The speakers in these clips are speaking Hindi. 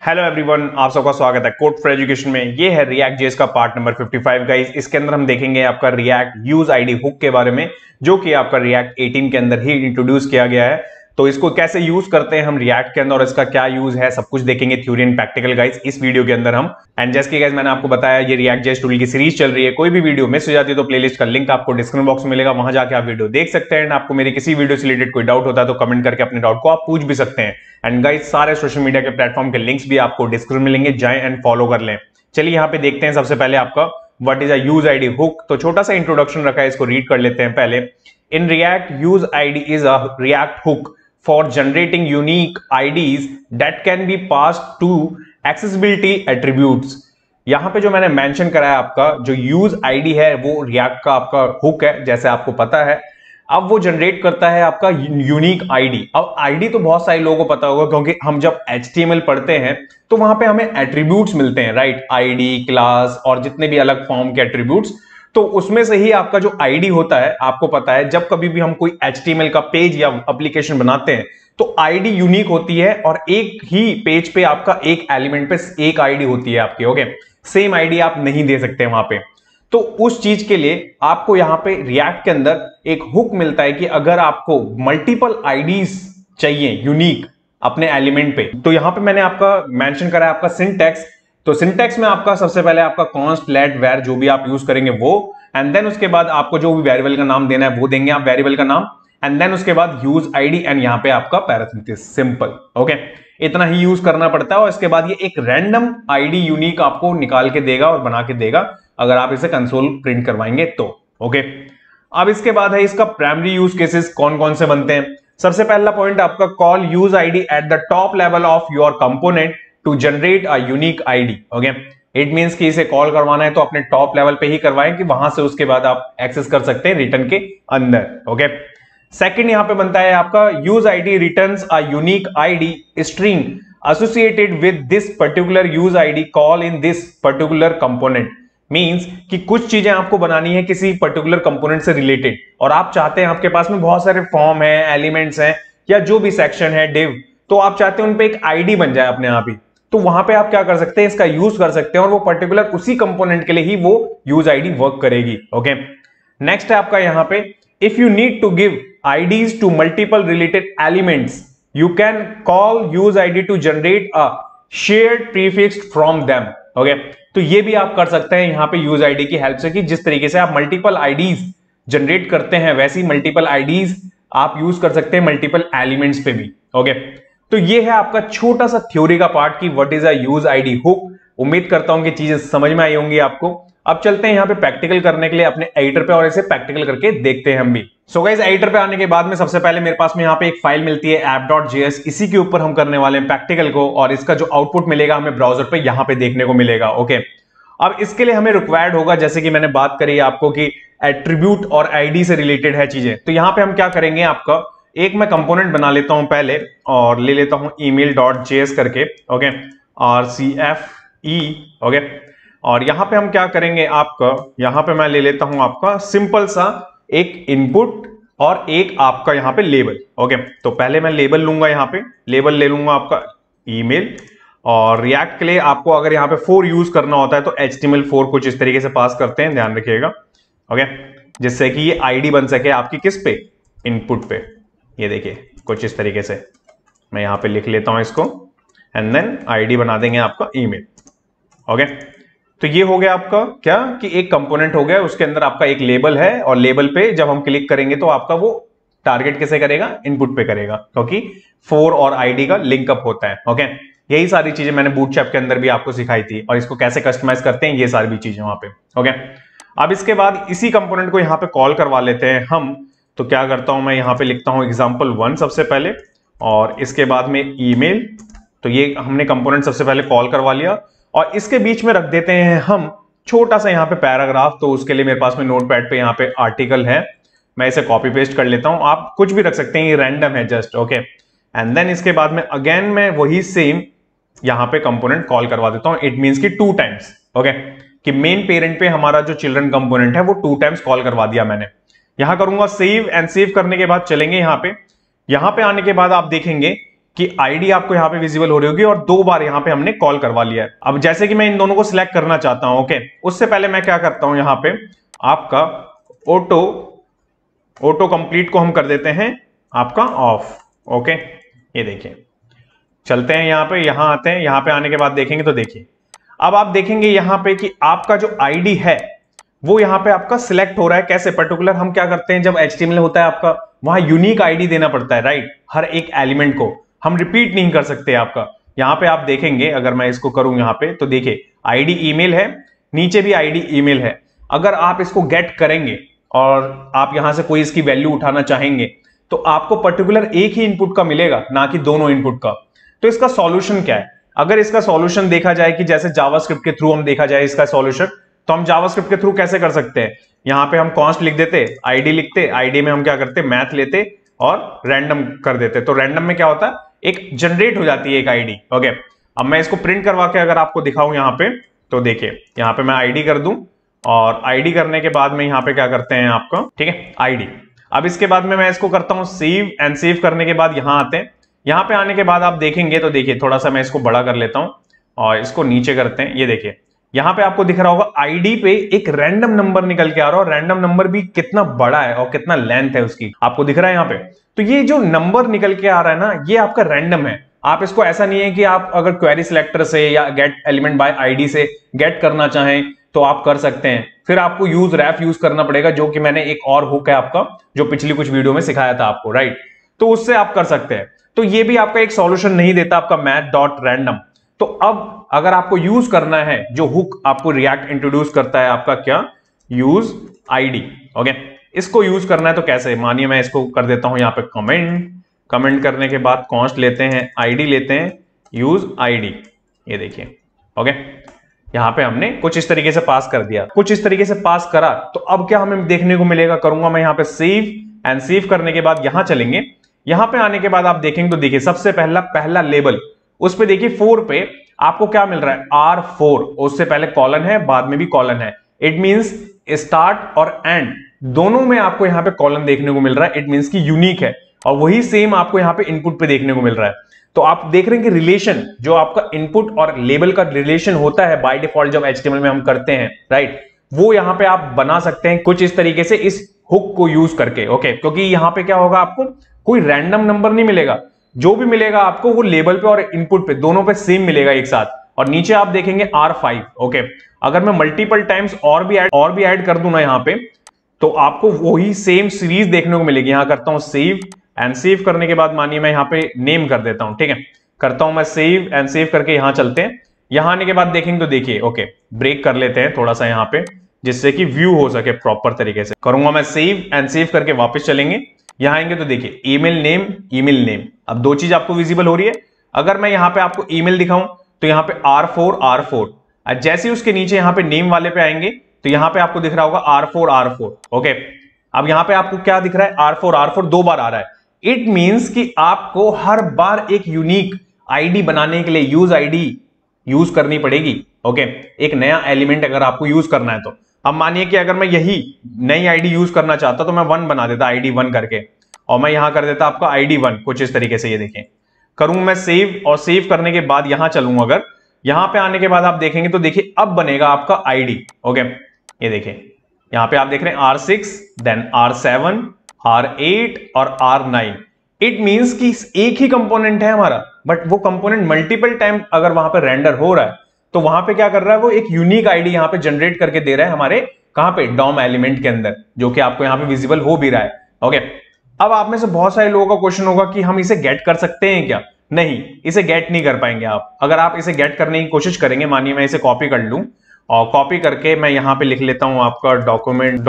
हेलो एवरीवन, आप सबका स्वागत है कोड फॉर एजुकेशन में। ये है रिएक्ट जेएस का पार्ट नंबर 55 गाइस। इसके अंदर हम देखेंगे आपका रिएक्ट यूज आईडी हुक के बारे में, जो कि आपका रिएक्ट 18 के अंदर ही इंट्रोड्यूस किया गया है। तो इसको कैसे यूज करते हैं हम रिएक्ट के अंदर और इसका क्या यूज है, सब कुछ देखेंगे थ्योरी एंड प्रैक्टिकल गाइस इस वीडियो के अंदर हम। एंड जैसे कि गाइस मैंने आपको बताया, ये रिएक्ट जेएस टूल की सीरीज चल रही है। कोई भी वीडियो मिस हो जाती है तो प्लेलिस्ट का लिंक आपको डिस्क्रिप्शन बॉक्स में मिलेगा, वहां जाके आप वीडियो देख सकते हैं। आपको मेरी किसी वीडियो से रिलेटेड कोई डाउट होता है तो कमेंट करके अपने डाउट को आप पूछ भी सकते हैं। एंड गाइस सारे सोशल मीडिया के प्लेटफॉर्म के लिंक्स भी आपको डिस्क्रिप्शन में मिलेंगे, जाएं एंड फॉलो कर लें। चलिए यहाँ पे देखते हैं सबसे पहले आपका what is a use ID hook. तो छोटा सा इंट्रोडक्शन रखा है, इसको रीड कर लेते हैं पहले। In React, use ID is a React hook for generating unique IDs that can be passed to accessibility attributes. यहां पे जो मैंने मेंशन करा है, आपका जो यूज आईडी है वो रिएक्ट का आपका हुक है, जैसे आपको पता है। अब वो जनरेट करता है आपका यूनिक आईडी। अब आईडी तो बहुत सारे लोगों को पता होगा, क्योंकि हम जब HTML पढ़ते हैं तो वहां पे हमें एट्रीब्यूट्स मिलते हैं, राइट। आईडी, क्लास और जितने भी अलग फॉर्म के एट्रीब्यूट्स, तो उसमें से ही आपका जो आईडी होता है, आपको पता है जब कभी भी हम कोई HTML का पेज या एप्लीकेशन बनाते हैं तो आईडी यूनिक होती है, और एक ही पेज पे आपका एक एलिमेंट पे एक आईडी होती है आपकी। ओके, सेम आईडी आप नहीं दे सकते वहां पे। तो उस चीज के लिए आपको यहां पे रिएक्ट के अंदर एक हुक मिलता है कि अगर आपको मल्टीपल आईडीज चाहिए यूनिक अपने एलिमेंट पे, तो यहां पे मैंने आपका मेंशन करा है आपका सिंटैक्स। तो सिंटैक्स में आपका सबसे पहले आपका कॉन्स्ट, लेट, वेर जो भी आप यूज करेंगे वो, एंड देन उसके बाद आपको जो भी वेरिएबल का नाम देना है वो देंगे आप वेरिएबल का नाम, एंड देन उसके बाद यूज आईडी एंड यहां पे आपका पैरेंथेसिस। सिंपल, ओके, इतना ही यूज करना पड़ता है। और इसके बाद ये एक रैंडम आईडी यूनिक आपको निकाल के देगा और बना के देगा, अगर आप इसे कंसोल प्रिंट करवाएंगे तो। ओके, अब इसके बाद है इसका प्राइमरी यूज केसेस कौन कौन से बनते हैं। सबसे पहला पॉइंट आपका call use ID at the top level of your component to generate a unique ID. Okay, it means कि इसे कॉल करवाना है तो अपने टॉप लेवल पे ही करवाएं, कि वहां से उसके बाद आप एक्सेस कर सकते हैं रिटर्न के अंदर। ओके, सेकंड यहां पे बनता है आपका use ID returns a unique ID string associated with this particular use ID call in this particular component. Means कि कुछ चीजें आपको बनानी है किसी पर्टिकुलर कंपोनेंट से रिलेटेड, और आप चाहते हैं, आपके पास में बहुत सारे फॉर्म है, एलिमेंट्स हैं, या जो भी सेक्शन है, डिव, तो आप चाहते हैं उन पे एक आईडी बन जाए अपने आप ही। तो वहां पे आप क्या कर सकते हैं, इसका यूज कर सकते हैं, और वो पर्टिकुलर उसी कंपोनेंट के लिए ही वो यूज आईडी वर्क करेगी। ओके, नेक्स्ट है आपका यहां पे, if you need to give IDs to multiple related elements you can call use ID to generate a shared prefix from them. Okay, तो ये भी आप कर सकते हैं यहां पे यूज आईडी की हेल्प से, कि जिस तरीके से आप मल्टीपल आईडीज जनरेट करते हैं वैसी मल्टीपल आईडीज आप यूज कर सकते हैं मल्टीपल एलिमेंट्स पे भी। ओके, तो ये है आपका छोटा सा थ्योरी का पार्ट की what is a use ID hook. उम्मीद करता हूं कि चीजें समझ में आई होंगी आपको। अब चलते हैं यहाँ पे प्रैक्टिकल करने के लिए अपने एडिटर पे, और इसे प्रैक्टिकल करके देखते हैं हम भी। सो गाइस, एडिटर पे आने के बाद में सबसे पहले मेरे पास में यहाँ पे एक फाइल मिलती है app.js, इसी के ऊपर हम करने वाले हैं प्रैक्टिकल को, और इसका जो आउटपुट मिलेगा हमें ब्राउजर पे यहाँ पे देखने को मिलेगा। ओके, अब इसके लिए हमें रिक्वायर्ड होगा, जैसे कि मैंने बात करी आपको कि एट्रीब्यूट और आईडी से रिलेटेड है चीजें। तो यहाँ पे हम क्या करेंगे, आपका एक मैं कंपोनेंट बना लेता हूं पहले, और ले लेता हूं email.js करके। ओके, और CFE। ओके, और यहां पे हम क्या करेंगे, आपका यहां पे मैं ले लेता हूं आपका सिंपल सा एक इनपुट और एक आपका यहां पे लेबल। ओके, तो पहले मैं लेबल लूंगा, यहां पे लेबल ले लूंगा आपका ईमेल। और रिएक्ट के लिए आपको अगर यहां पे 4 यूज करना होता है तो HTML4 कुछ इस तरीके से पास करते हैं, ध्यान रखिएगा। ओके, जिससे कि ये आईडी बन सके आपकी किस पे, इनपुट पे। ये देखिए कुछ इस तरीके से मैं यहां पे लिख लेता हूं इसको, एंड देन आईडी बना देंगे आपका ईमेल। ओके, तो ये हो गया आपका क्या, कि एक कंपोनेंट हो गया, उसके अंदर आपका एक लेबल है, और लेबल पे जब हम क्लिक करेंगे तो आपका वो टारगेट किसे करेगा, इनपुट पे करेगा, क्योंकि 4 और आईडी का लिंकअप होता है। ओके, यही सारी चीजें मैंने बूटस्ट्रैप के अंदर भी आपको सिखाई थी, और इसको कैसे कस्टमाइज करते हैं ये सारी भी चीजें वहां पे। ओके, अब इसके बाद इसी कंपोनेंट को यहाँ पे कॉल करवा लेते हैं हम। तो क्या करता हूं मैं, यहाँ पे लिखता हूं example1 सबसे पहले, और इसके बाद में ईमेल। तो ये हमने कंपोनेंट सबसे पहले कॉल करवा लिया, और इसके बीच में रख देते हैं हम छोटा सा यहाँ पे पैराग्राफ। तो उसके लिए मेरे पास में नोटपैड पे यहाँ पे आर्टिकल है, मैं इसे कॉपी पेस्ट कर लेता हूं। आप कुछ भी रख सकते हैं, ये रैंडम है जस्ट। ओके, एंड देन इसके बाद में अगेन मैं वही सेम यहाँ पे कंपोनेंट कॉल करवा देता हूं। इट मींस कि 2 टाइम्स। ओके, कि मेन पेरेंट पे हमारा जो चिल्ड्रन कंपोनेंट है वो 2 टाइम्स कॉल करवा दिया मैंने। यहां करूंगा सेव, एंड सेव करने के बाद चलेंगे यहाँ पे आने के बाद आप देखेंगे कि आईडी आपको यहां पे विजिबल हो रही होगी और 2 बार यहां पे हमने कॉल करवा लिया है। अब जैसे कि मैं इन दोनों को सिलेक्ट करना चाहता हूं, ओके, उससे पहले मैं क्या करता हूं, यहां पे आपका ऑटो कंप्लीट को हम कर देते हैं आपका ऑफ। ओके, ये देखिए, चलते हैं यहां पे, यहां आते हैं, यहां पे आने के बाद देखेंगे तो देखिए, अब आप देखेंगे यहां पे कि आपका जो आईडी है वो यहां पे आपका सिलेक्ट हो रहा है। कैसे? पर्टिकुलर हम क्या करते हैं, जब HTML होता है आपका, वहां यूनिक आईडी देना पड़ता है, राइट? हर एक एलिमेंट को हम रिपीट नहीं कर सकते आपका। यहां पे आप देखेंगे, अगर मैं इसको करूं यहां पे, तो देखिए आईडी ईमेल है, नीचे भी आईडी ईमेल है। अगर आप इसको गेट करेंगे और आप यहां से कोई इसकी वैल्यू उठाना चाहेंगे तो आपको पर्टिकुलर एक ही इनपुट का मिलेगा, ना कि दोनों इनपुट का। तो इसका सॉल्यूशन क्या है? अगर इसका सॉल्यूशन देखा जाए कि जैसे जावास्क्रिप्ट के थ्रू हम देखा जाए इसका सॉल्यूशन, तो हम जावास्क्रिप्ट के थ्रू कैसे कर सकते हैं? यहां पे हम कॉन्स्ट लिख देते, आईडी लिखते, आईडी में हम क्या करते, मैथ लेते और रैंडम कर देते। तो रैंडम में क्या होता है, एक जनरेट हो जाती है एक आईडी। ओके, अब मैं इसको प्रिंट करवा के अगर आपको दिखाऊं यहां पे, तो देखिए यहां पे मैं आईडी कर दूं और आईडी करने के बाद में यहां पे क्या करते हैं आपका, ठीक है, आईडी। अब इसके बाद में मैं इसको करता हूं सेव, एंड सेव करने के बाद यहां आते हैं। यहां पे आने के बाद आप देखेंगे तो देखिए, थोड़ा सा मैं इसको बड़ा कर लेता हूं और इसको नीचे करते हैं। ये देखिए यहां पे आपको दिख रहा होगा आईडी पे एक रैंडम नंबर निकल के आ रहा है, और रैंडम नंबर भी कितना बड़ा है और कितना लेंथ है उसकी, आपको दिख रहा है यहां पे। तो ये जो नंबर निकल के आ रहा है ना, ये आपका रैंडम है। आप इसको ऐसा नहीं है कि आप अगर क्वेरी सिलेक्टर से या गेट एलिमेंट बाय आईडी से गेट करना चाहें तो आप कर सकते हैं। फिर आपको यूज रैफ यूज करना पड़ेगा, जो कि मैंने एक और हुक है आपका, जो पिछली कुछ वीडियो में सिखाया था आपको, राइट? तो उससे आप कर सकते हैं। तो ये भी आपका एक सॉल्यूशन नहीं देता आपका math.random। तो अब अगर आपको यूज करना है, जो हुक आपको रिएक्ट इंट्रोड्यूस करता है आपका क्या, यूज आईडी। ओके, इसको यूज करना है तो कैसे? मानिए मैं इसको कर देता हूं यहां पे कमेंट करने के बाद कॉन्स्ट लेते हैं, आईडी लेते हैं, यूज आईडी। ये देखिए, ओके, यहां पे हमने कुछ इस तरीके से पास कर दिया, कुछ इस तरीके से पास करा। तो अब क्या हमें देखने को मिलेगा, करूंगा मैं यहां पे सेव, एंड सेव करने के बाद यहां चलेंगे। यहां पे आने के बाद आप देखेंगे तो देखिए सबसे पहला लेबल, उस पे देखिए 4 पे आपको क्या मिल रहा है, R4। उससे पहले कॉलन है, बाद में भी कॉलन है। इट मींस स्टार्ट और एंड दोनों में आपको यहां पे कॉलन देखने को मिल रहा है। इट मींस की यूनिक है, और वही सेम आपको यहां पे इनपुट पे देखने को मिल रहा है। तो आप देख रहे हैं कि रिलेशन, जो आपका इनपुट और लेबल का रिलेशन होता है बाय डिफॉल्ट जब HTML में हम करते हैं, राइट, वो यहां पे आप बना सकते हैं कुछ इस तरीके से इस हुक को यूज करके। ओके, क्योंकि यहां पे क्या होगा, आपको कोई रैंडम नंबर नहीं मिलेगा, जो भी मिलेगा आपको वो लेबल पे और इनपुट पे दोनों पे सेम मिलेगा एक साथ। और नीचे आप देखेंगे R5। ओके, अगर मैं मल्टीपल टाइम्स और भी ऐड कर दूं ना यहां पे, तो आपको वही सेम सीरीज देखने को मिलेगी। यहां करता हूं सेव, एंड सेव करने के बाद मानिए मैं यहां पे नेम कर देता हूं, ठीक है, करता हूं मैं सेव एंड सेव करके यहां चलते हैं। यहां आने के बाद देखेंगे तो देखिए, ओके, ब्रेक कर लेते हैं थोड़ा सा यहां पे, जिससे कि व्यू हो सके प्रॉपर तरीके से। करूंगा मैं सेव एंड सेव करके वापस चलेंगे। यहां आएंगे तो देखिए ईमेल नेम। अब 2 चीज आपको विजिबल हो रही है। अगर मैं यहां पे आपको ईमेल दिखाऊं तो यहां पे R4। जैसे ही उसके नीचे यहां पे नेम वाले पे आएंगे तो यहां पे आपको दिख रहा होगा R4। ओके, अब यहां पे आपको क्या दिख रहा है, R4 2 बार आ रहा है। इट मींस कि आपको हर बार एक यूनिक आईडी बनाने के लिए यूज आईडी यूज करनी पड़ेगी। ओके, एक नया एलिमेंट अगर आपको यूज करना है तो। अब मानिए कि अगर मैं यही नई आईडी यूज करना चाहता तो मैं 1 बना देता, आईडी 1 करके, और मैं यहां कर देता आपका आईडी 1 कुछ इस तरीके से। ये देखें, करूं मैं सेव, और सेव करने के बाद यहां चलूंगा, अगर यहां पे आने के बाद आप देखेंगे तो देखिए अब बनेगा आपका आईडी। ओके, ये देखें यहां पे आप देख रहे हैं R6, देन R7, R8 और R9। इट मींस कि एक ही कंपोनेंट है हमारा, बट वो कंपोनेंट मल्टीपल टाइम अगर वहां पे रेंडर हो रहा है तो वहां पे क्या कर रहा है, वो एक यूनिक आईडी यहां पे जनरेट करके दे रहा है हमारे कहां पे, डॉम एलिमेंट के अंदर, जो कि आपको यहां पे विजिबल हो भी रहा है। ओके, अब आप में से बहुत सारे लोगों का क्वेश्चन होगा कि हम इसे गेट कर सकते हैं क्या? नहीं, इसे गेट नहीं कर पाएंगे आप। अगर आप इसे गेट करने की कोशिश करेंगे, मानिए मैं इसे कॉपी कर लूं, और कॉपी करके मैं यहां पे लिख लेता हूं आपका डॉक्यूमेंट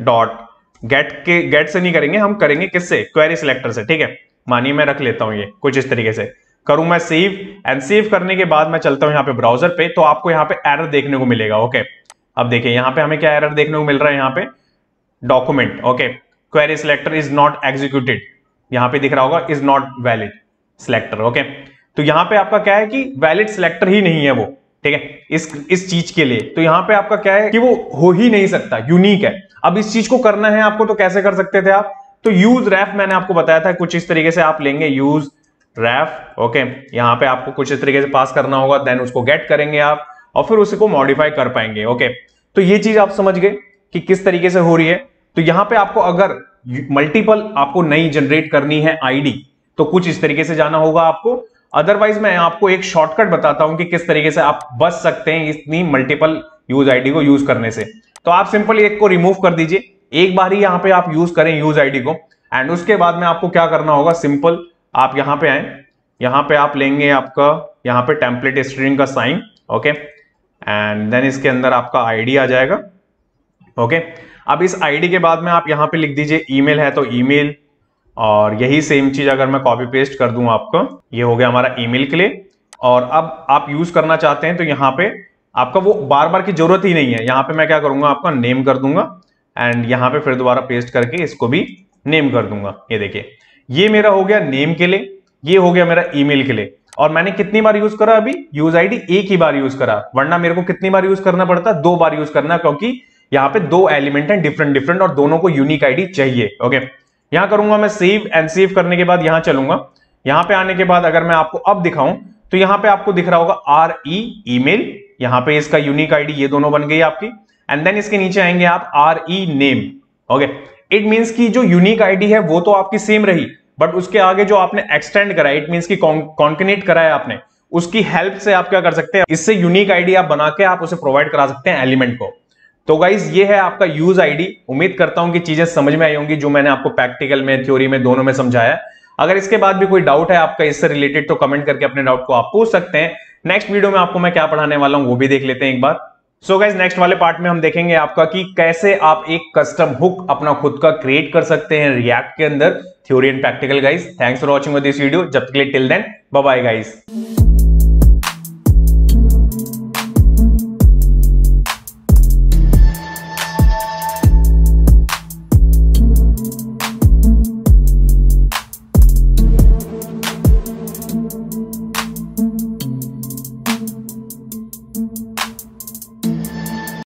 डॉट गेट से नहीं करेंगे, हम करेंगे किससे, क्वेरी सिलेक्टर से। ठीक है, मानिए मैं रख लेता हूं ये कुछ इस तरीके से। करूं मैं सेव, एंड सेव करने के बाद मैं चलता हूं यहां पे ब्राउजर पे, तो आपको यहां पे एरर देखने को मिलेगा। ओके, अब देखिए यहां पे हमें क्या एरर देखने को मिल रहा है, यहां पे document, okay, query selector is not executed, यहां पे दिख रहा होगा is not valid selector. Okay, तो यहां पे आपका क्या है कि वैलिड सिलेक्टर ही नहीं है वो, ठीक है, इस चीज के लिए। तो यहां पे आपका क्या है कि वो हो ही नहीं सकता, यूनिक है। अब इस चीज को करना है आपको, तो कैसे कर सकते थे आप, तो यूज रेफ मैंने आपको बताया था कुछ इस तरीके से आप लेंगे, यूज ref, ओके। यहाँ पे आपको कुछ इस तरीके से पास करना होगा, देन उसको गेट करेंगे आप और फिर उसको मॉडिफाई कर पाएंगे, ओके। तो ये चीज आप समझ गए कि किस तरीके से हो रही है। तो यहाँ पे आपको अगर मल्टीपल आपको नई जनरेट करनी है आईडी तो कुछ इस तरीके से जाना होगा आपको। अदरवाइज मैं आपको एक शॉर्टकट बताता हूं कि किस तरीके से आप बच सकते हैं इतनी मल्टीपल यूज आईडी को यूज करने से। तो आप सिंपली एक को रिमूव कर दीजिए, एक बार ही यहां पे आप यूज करें यूज आईडी को, एंड उसके बाद में आपको क्या करना होगा, सिंपल आप यहां पे आए, यहां पे आप लेंगे आपका यहां पे टेम्पलेट स्ट्रिंग का साइन, ओके, एंड देन इसके अंदर आपका आईडी आ जाएगा, ओके। अब इस आईडी के बाद में आप यहां पे लिख दीजिए ईमेल है तो ईमेल, और यही सेम चीज अगर मैं कॉपी पेस्ट कर दूं आपका, ये हो गया हमारा ईमेल के लिए। और अब आप यूज करना चाहते हैं तो यहाँ पे आपका वो बार बार की जरूरत ही नहीं है, यहाँ पे मैं क्या करूंगा आपका नेम कर दूंगा, एंड यहाँ पे फिर दोबारा पेस्ट करके इसको भी नेम कर दूंगा। ये देखिए ये मेरा हो गया नेम के लिए, ये हो गया मेरा ईमेल के लिए। और मैंने कितनी बार यूज करा अभी यूज आईडी, एक ही बार यूज करा, वरना मेरे को कितनी बार यूज करना पड़ता, 2 बार यूज करना, क्योंकि यहाँ पे 2 एलिमेंट हैं डिफरेंट डिफरेंट और दोनों को यूनिक आईडी चाहिए, ओके। यहां करूंगा मैं सेव, एंड सेव करने के बाद यहां चलूंगा, यहां पे आने के बाद अगर मैं आपको अब दिखाऊं तो यहां पे आपको दिख रहा होगा RE ईमेल, यहां पे इसका यूनिक आईडी ये दोनों बन गई आपकी, एंड देन इसके नीचे आएंगे आप RE name, okay. It means की जो यूनिक आईडी है वो तो आपकी सेम रही, बट उसके आगे जो आपने एक्सटेंड करा, इट मींस की कॉन्केनेट करा है आपने, उसकी हेल्प से आप क्या कर सकते हैं, इससे यूनिक आईडी आप बना के आप उसे प्रोवाइड करा सकते हैं एलिमेंट को। तो गाइज ये है आपका यूज आईडी। उम्मीद करता हूं कि चीजें समझ में आई होंगी जो मैंने आपको प्रैक्टिकल में, थ्योरी में, दोनों में समझाया। अगर इसके बाद भी कोई डाउट है आपका इससे रिलेटेड तो कमेंट करके अपने डाउट को आप पूछ सकते हैं। नेक्स्ट वीडियो में आपको मैं क्या पढ़ाने वाला हूं वो भी देख लेते हैं एक बार। सो गाइज नेक्स्ट वाले पार्ट में हम देखेंगे आपका कि कैसे आप एक कस्टम हुक अपना खुद का क्रिएट कर सकते हैं रिएक्ट के अंदर, theory and practical. Guys thanks for watching this video. जब तक के लिए till then bye bye guys.